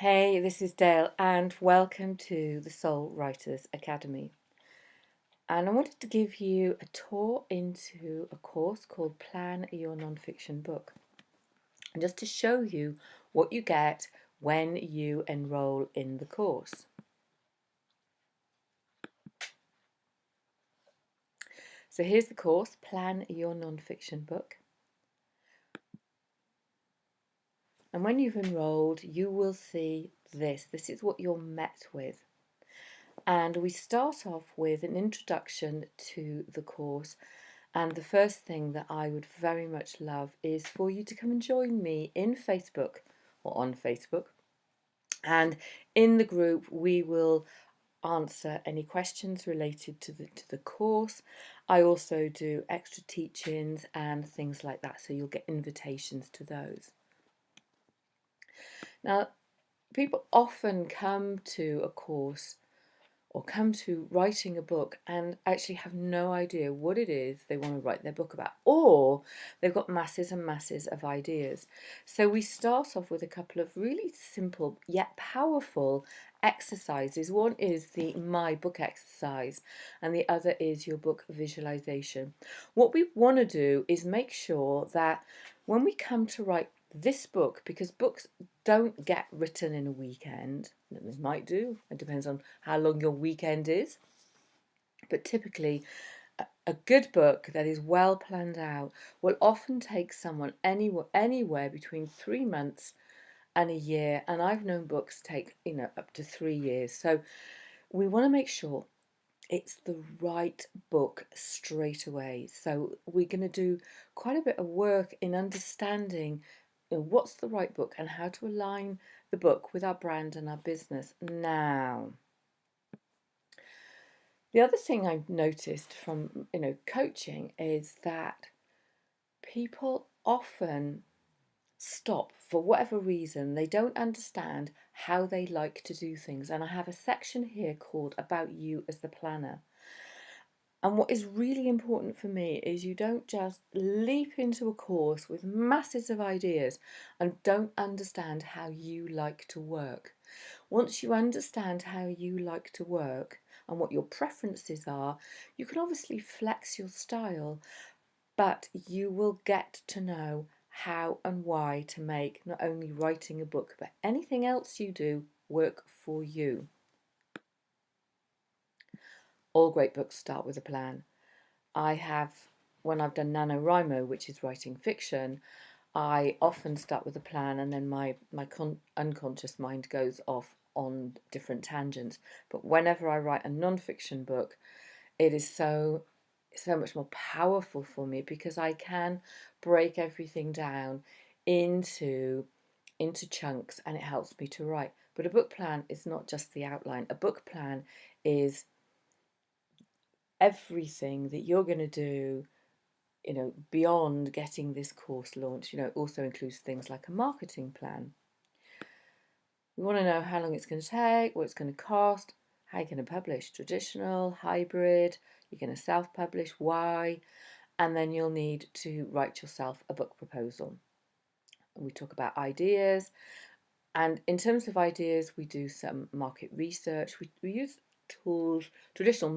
Hey, this is Dale, and welcome to the Soul Writers Academy. And I wanted to give you a tour into a course called Plan Your Nonfiction Book, and just to show you what you get when you enroll in the course. So here's the course, Plan Your Nonfiction Book. And when you've enrolled, you will see this. This is what you're met with. And we start off with an introduction to the course. And the first thing that I would very much love is for you to come and join me in Facebook or on Facebook. And in the group, we will answer any questions related to the course. I also do extra teachings and things like that, so you'll get invitations to those. Now, people often come to a course or come to writing a book and actually have no idea what it is they want to write their book about, or they've got masses and masses of ideas. So we start off with a couple of really simple yet powerful exercises. One is the My Book exercise, and the other is your book visualization. What we want to do is make sure that when we come to write this book, because books don't get written in a weekend. They might do, it depends on how long your weekend is, but typically a good book that is well planned out will often take someone anywhere between 3 months and a year, and I've known books take up to 3 years. So we want to make sure it's the right book straight away. So we're going to do quite a bit of work in understanding what's the right book and how to align the book with our brand and our business now. The other thing I've noticed from coaching is that people often stop for whatever reason. They don't understand how they like to do things, and I have a section here called About You as the Planner. And what is really important for me is you don't just leap into a course with masses of ideas and don't understand how you like to work. Once you understand how you like to work and what your preferences are, you can obviously flex your style, but you will get to know how and why to make not only writing a book, but anything else you do work for you. All great books start with a plan. When I've done NaNoWriMo, which is writing fiction, I often start with a plan, and then my unconscious mind goes off on different tangents. But whenever I write a non-fiction book, it is so much more powerful for me because I can break everything down into chunks, and it helps me to write. But a book plan is not just the outline. A book plan is everything that you're going to do, beyond getting this course launched. It also includes things like a marketing plan. We want to know how long it's going to take, what it's going to cost, how you're going to publish, traditional, hybrid, you're going to self-publish, why, and then you'll need to write yourself a book proposal. We talk about ideas, and in terms of ideas, we do some market research. We use tools, traditional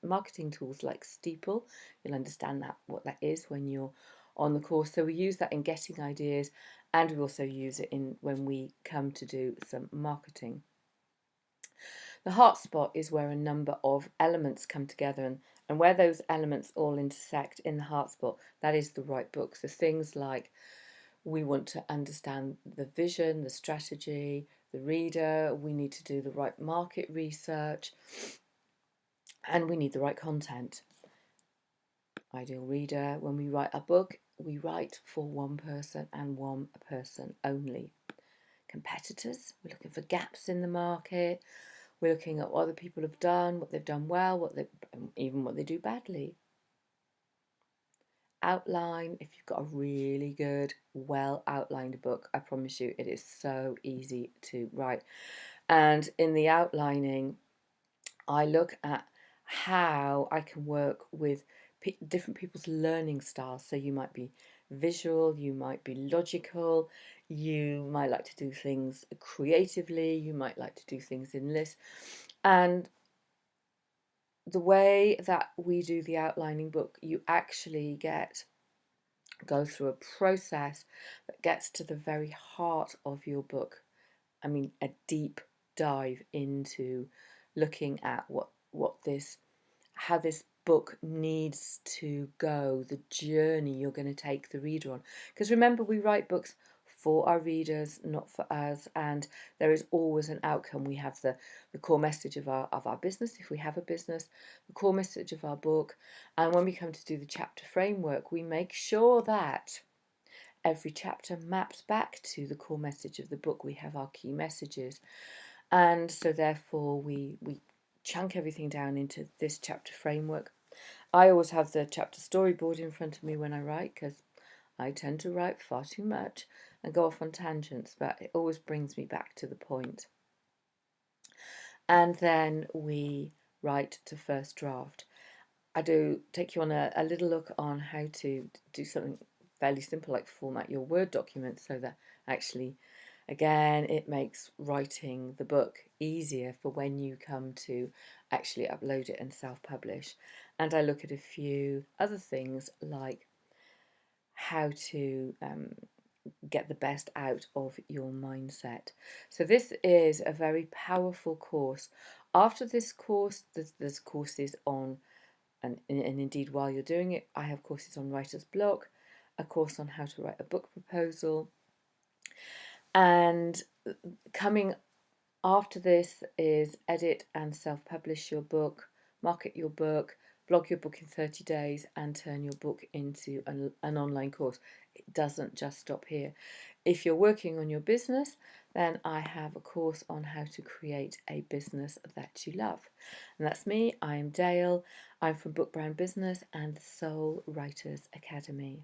marketing tools like Steeple. You'll understand what that is when you're on the course. So we use that in getting ideas, and we also use it in when we come to do some marketing. The heart spot is where a number of elements come together, and where those elements all intersect in the heart spot, that is the right book. So things like we want to understand the vision, the strategy, the reader, we need to do the right market research, and we need the right content. Ideal reader, when we write a book, we write for one person and one person only. Competitors, we're looking for gaps in the market, we're looking at what other people have done, what they've done well, even what they do badly. Outline, if you've got a really good, well outlined book, I promise you it is so easy to write. And in the outlining, I look at how I can work with different people's learning styles. So you might be visual, you might be logical, You might like to do things creatively, you might like to do things in lists. And the way that we do the outlining book, you actually go through a process that gets to the very heart of your book. I mean, a deep dive into looking at how this book needs to go, the journey you're going to take the reader on. Because remember, we write books for our readers, not for us, and there is always an outcome. We have the core message of our business, if we have a business, the core message of our book, and when we come to do the chapter framework, we make sure that every chapter maps back to the core message of the book. We have our key messages, and so therefore we chunk everything down into this chapter framework. I always have the chapter storyboard in front of me when I write, because I tend to write far too much and go off on tangents, but it always brings me back to the point. And then we write to first draft. I do take you on a little look on how to do something fairly simple, like format your Word document, so that actually, again, it makes writing the book easier for when you come to actually upload it and self-publish. And I look at a few other things like how to get the best out of your mindset. So this is a very powerful course. After this course, there's courses on, and indeed while you're doing it, I have courses on writer's block, a course on how to write a book proposal, and coming after this is edit and self-publish your book, market your book, blog your book in 30 days, and turn your book into an online course. It doesn't just stop here. If you're working on your business, then I have a course on how to create a business that you love. And that's me. I am Dale. I'm from Book Brand Business and the Soul Writers Academy.